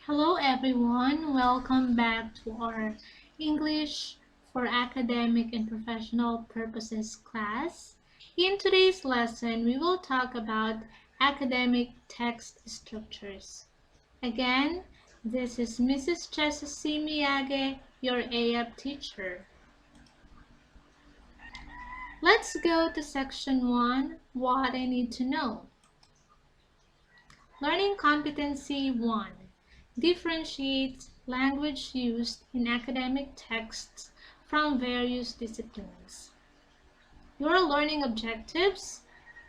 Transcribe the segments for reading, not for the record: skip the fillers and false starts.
Hello everyone, welcome back to our English for Academic and Professional Purposes class. In today's lesson, we will talk about academic text structures. Again, this is Mrs. Jessa Miyage, your EAPP teacher. Let's go to section 1, What I Need to Know. Learning Competency 1. Differentiates language used in academic texts from various disciplines. Your learning objectives.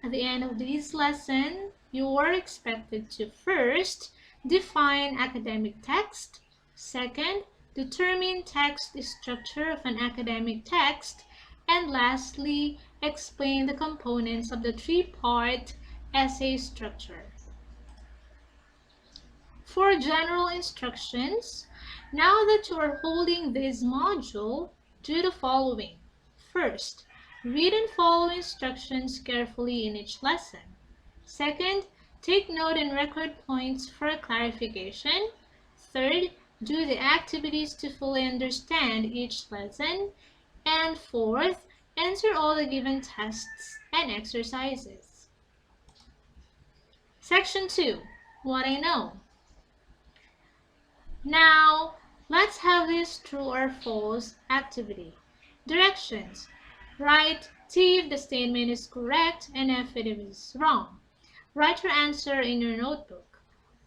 At the end of this lesson, you are expected to first, define academic text. Second, determine text structure of an academic text. And lastly, explain the components of the three-part essay structure. For general instructions, now that you are holding this module, do the following. First, read and follow instructions carefully in each lesson. Second, take note and record points for clarification. Third, do the activities to fully understand each lesson. And fourth, answer all the given tests and exercises. Section 2, What I Know. Now, let's have this true or false activity. Directions. Write T if the statement is correct and F if it is wrong. Write your answer in your notebook.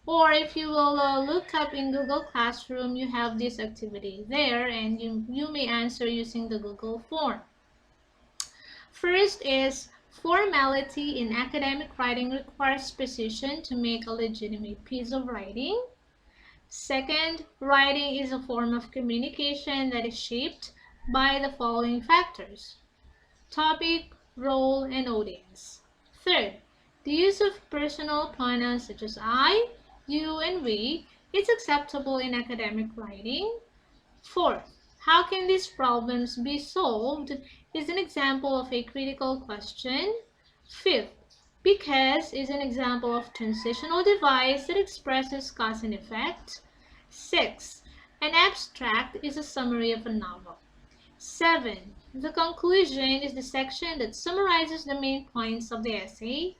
Or if you will look up in Google Classroom, you have this activity there and you may answer using the Google form. First is formality in academic writing requires precision to make a legitimate piece of writing. Second, writing is a form of communication that is shaped by the following factors: topic, role, and audience. Third, the use of personal pronouns such as I, you, and we is acceptable in academic writing. Fourth, how can these problems be solved is an example of a critical question. Fifth, because is an example of transitional device that expresses cause and effect. 6. An abstract is a summary of a novel. 7. The conclusion is the section that summarizes the main points of the essay.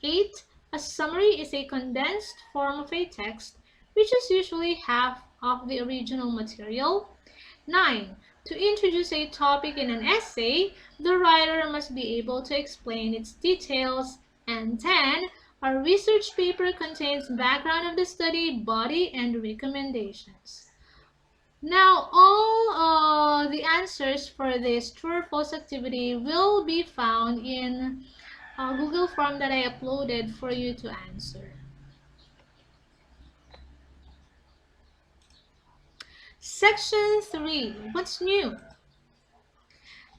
8. A summary is a condensed form of a text, which is usually half of the original material. 9. To introduce a topic in an essay, the writer must be able to explain its details. And 10. A research paper contains background of the study, body, and recommendations. Now, all the answers for this true or false activity will be found in a Google form that I uploaded for you to answer. Section 3. What's new?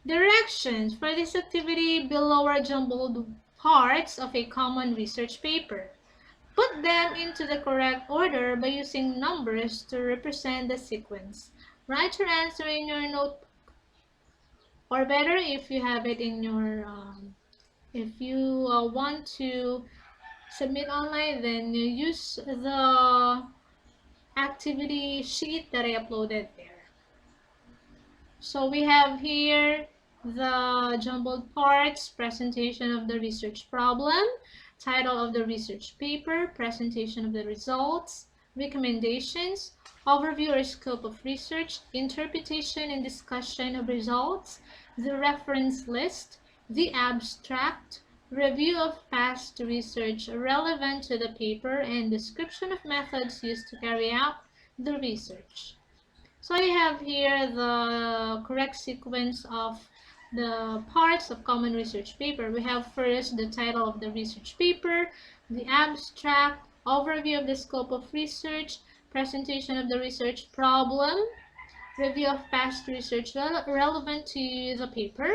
Directions for this activity below are jumbled parts of a common research paper. Put them into the correct order by using numbers to represent the sequence. Write your answer in your notebook. Or better, if you have it in your, if you want to submit online, then you use the activity sheet that I uploaded there. So we have here the jumbled parts, presentation of the research problem, title of the research paper, presentation of the results, recommendations, overview or scope of research, interpretation and discussion of results, the reference list, the abstract, review of past research relevant to the paper, and description of methods used to carry out the research. So I have here the correct sequence of the parts of common research paper. We have first the title of the research paper, the abstract, overview of the scope of research, presentation of the research problem, review of past research relevant to the paper,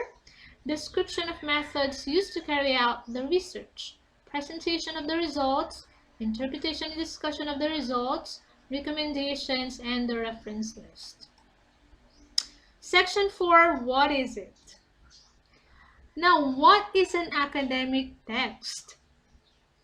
description of methods used to carry out the research, presentation of the results, interpretation and discussion of the results, recommendations, and the reference list. Section 4, what is it? Now, what is an academic text?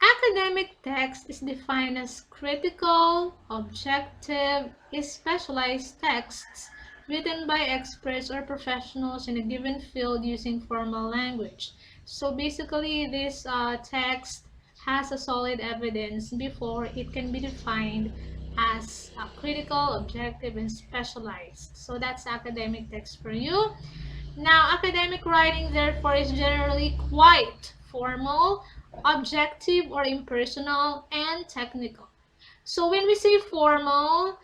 Academic text is defined as critical, objective, specialized texts written by experts or professionals in a given field using formal language. So basically, this text has a solid evidence before it can be defined as critical, objective, and specialized. So that's academic text for you. Now, academic writing, therefore, is generally quite formal, objective or impersonal, and technical. So when we say formal,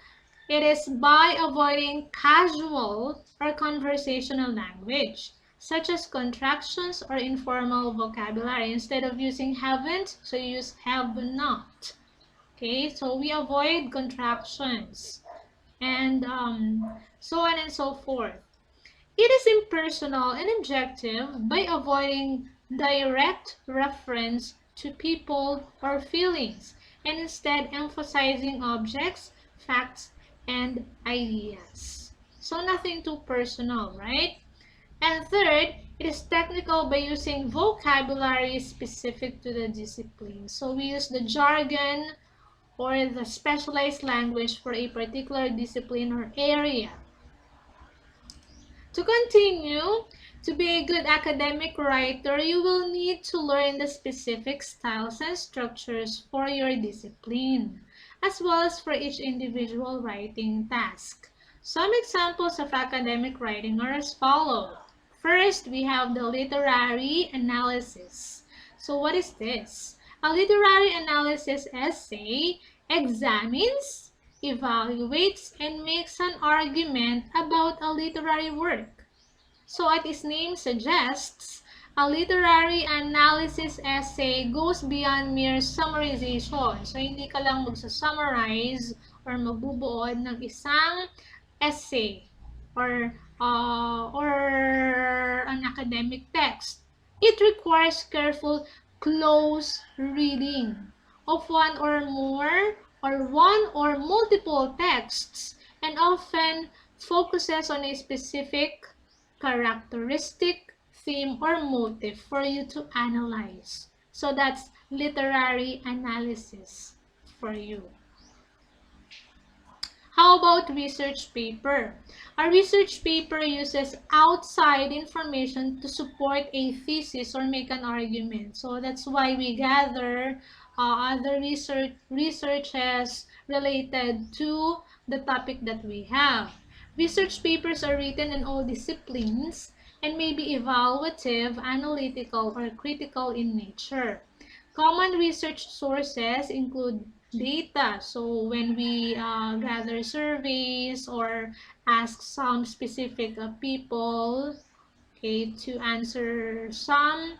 it is by avoiding casual or conversational language, such as contractions or informal vocabulary. Instead of using haven't, so you use have not. Okay, so we avoid contractions and so on and so forth. It is impersonal and objective by avoiding direct reference to people or feelings and instead emphasizing objects, facts, and ideas. So nothing too personal, right? And third, it is technical by using vocabulary specific to the discipline. So we use the jargon or the specialized language for a particular discipline or area. To continue, to be a good academic writer, you will need to learn the specific styles and structures for your discipline, as well as for each individual writing task. Some examples of academic writing are as follows. First, we have the literary analysis. So what is this? A literary analysis essay examines, evaluates, and makes an argument about a literary work. So as its name suggests, a literary analysis essay goes beyond mere summarization. So hindi ka lang magsa-summarize or magbubuod ng isang essay or an academic text. It requires careful, close reading of one or multiple texts and often focuses on a specific characteristic, theme, or motive for you to analyze. So that's literary analysis for you. How about research paper? A research paper uses outside information to support a thesis or make an argument. So that's why we gather other researches related to the topic that we have. Research papers are written in all disciplines and may be evaluative, analytical, or critical in nature. Common research sources include data. So when we gather surveys or ask some specific people, okay, to answer some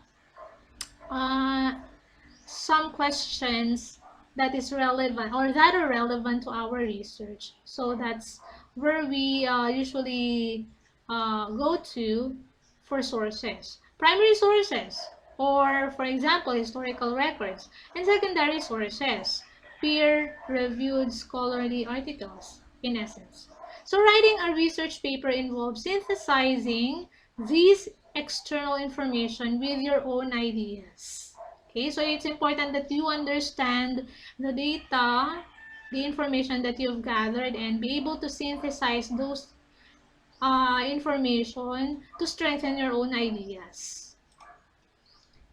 questions that is relevant or that are relevant to our research. So that's where we usually go to for sources. Primary sources, or for example, historical records, and secondary sources, peer-reviewed scholarly articles, in essence. So writing a research paper involves synthesizing these external information with your own ideas. Okay, so it's important that you understand the data, the information that you've gathered, and be able to synthesize those information to strengthen your own ideas.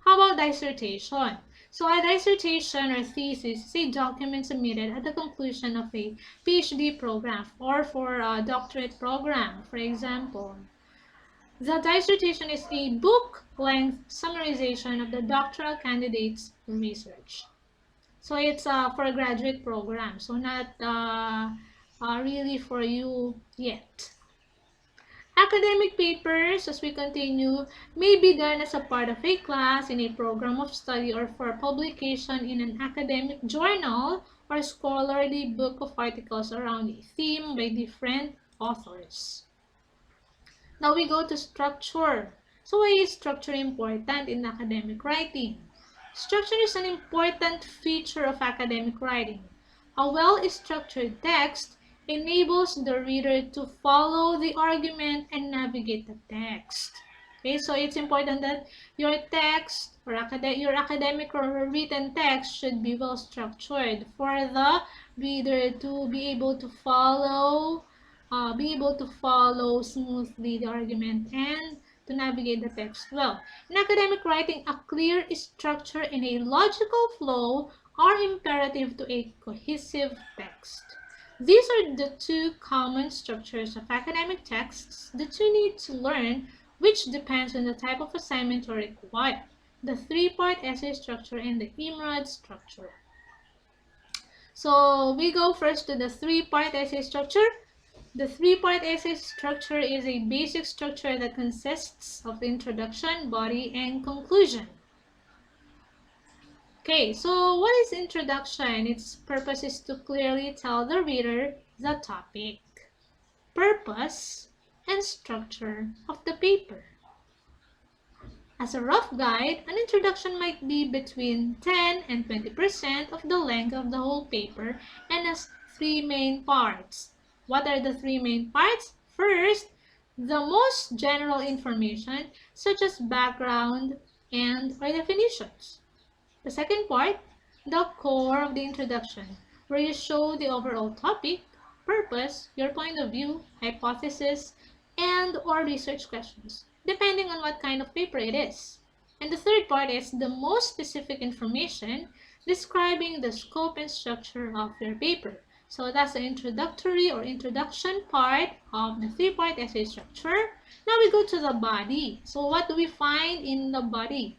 How about dissertation? So a dissertation or thesis is a document submitted at the conclusion of a PhD program or for a doctorate program, for example. The dissertation is a book-length summarization of the doctoral candidate's research. So it's for a graduate program, so not really for you yet. Academic papers, as we continue, may be done as a part of a class, in a program of study, or for publication in an academic journal or scholarly book of articles around a theme by different authors. Now we go to structure. So why is structure important in academic writing? Structure is an important feature of academic writing. A well-structured text enables the reader to follow the argument and navigate the text. Okay, so it's important that your text or your academic or written text should be well structured for the reader to be able to follow smoothly the argument and to navigate the text well. In academic writing, a clear structure and a logical flow are imperative to a cohesive text. These are the two common structures of academic texts that you need to learn, which depends on the type of assignment you require: the three-part essay structure and the IMRaD structure. So we go first to the three-part essay structure. The three-part essay structure is a basic structure that consists of introduction, body, and conclusion. Okay, so what is introduction? Its purpose is to clearly tell the reader the topic, purpose, and structure of the paper. As a rough guide, an introduction might be between 10 and 20% of the length of the whole paper and has three main parts. What are the three main parts? First, the most general information such as background and or definitions. The second part, the core of the introduction, where you show the overall topic, purpose, your point of view, hypothesis, and or research questions, depending on what kind of paper it is. And the third part is the most specific information describing the scope and structure of your paper. So that's the introductory or introduction part of the three-part essay structure. Now we go to the body. So what do we find in the body?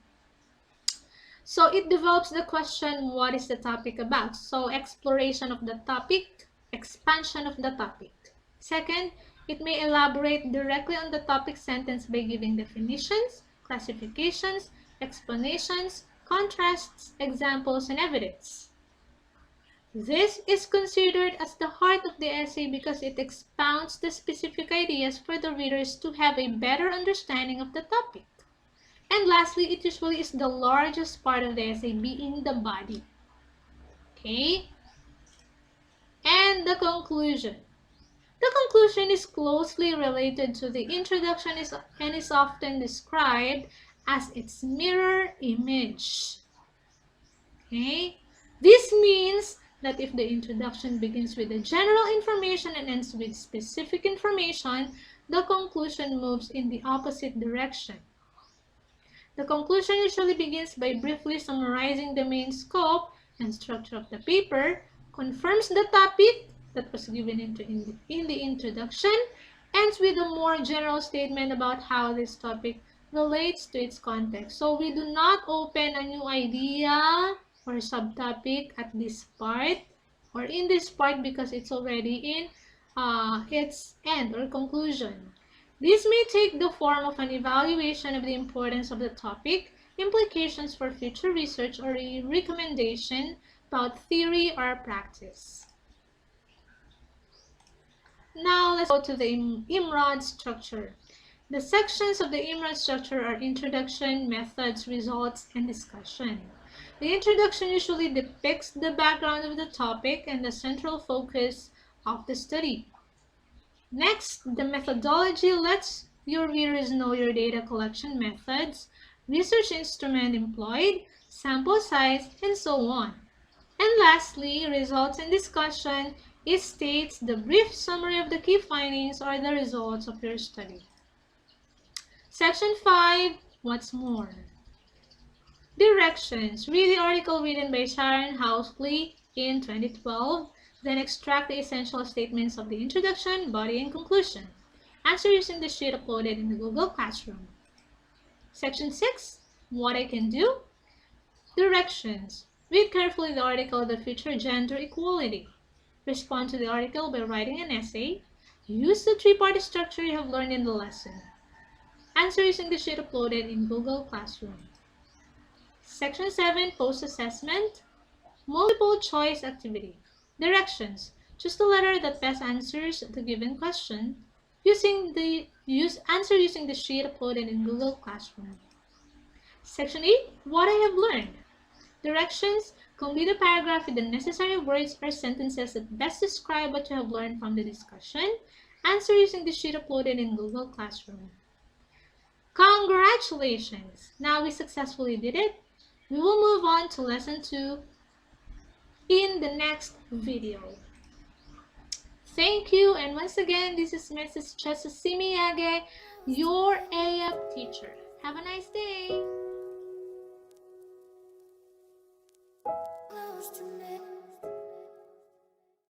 So it develops the question, what is the topic about? So exploration of the topic, expansion of the topic. Second, it may elaborate directly on the topic sentence by giving definitions, classifications, explanations, contrasts, examples, and evidence. This is considered as the heart of the essay because it expounds the specific ideas for the readers to have a better understanding of the topic. And lastly, it usually is the largest part of the essay, being the body. Okay? And the conclusion. The conclusion is closely related to the introduction and is often described as its mirror image. Okay? This means that if the introduction begins with the general information and ends with specific information, the conclusion moves in the opposite direction. The conclusion usually begins by briefly summarizing the main scope and structure of the paper, confirms the topic that was given in the introduction, ends with a more general statement about how this topic relates to its context. So we do not open a new idea or subtopic at this part or in this part because it's already in its end or conclusion. This may take the form of an evaluation of the importance of the topic, implications for future research, or a recommendation about theory or practice. Now let's go to the IMRaD structure. The sections of the IMRaD structure are introduction, methods, results, and discussion. The introduction usually depicts the background of the topic and the central focus of the study. Next, the methodology lets your readers know your data collection methods, research instrument employed, sample size, and so on. And lastly, results and discussion. It states the brief summary of the key findings or the results of your study. Section 5, what's more? Directions. Read the article written by Sharon Housley in 2012. Then extract the essential statements of the introduction, body, and conclusion. Answer using the sheet uploaded in the Google Classroom. Section 6, what I can do? Directions. Read carefully the article that features gender equality. Respond to the article by writing an essay. Use the three-part structure you have learned in the lesson. Answer using the sheet uploaded in Google Classroom. Section 7, post-assessment. Multiple choice activity. Directions. Choose the letter that best answers the given question. Answer using the sheet uploaded in Google Classroom. Section 8, what I have learned. Directions. Complete a paragraph with the necessary words or sentences that best describe what you have learned from the discussion. Answer using the sheet uploaded in Google Classroom. Congratulations! Now we successfully did it. We will move on to lesson 2 in the next video. Thank you, and once again, this is Mrs. Jessa Simiage, your EAPP teacher. Have a nice day! Close to me.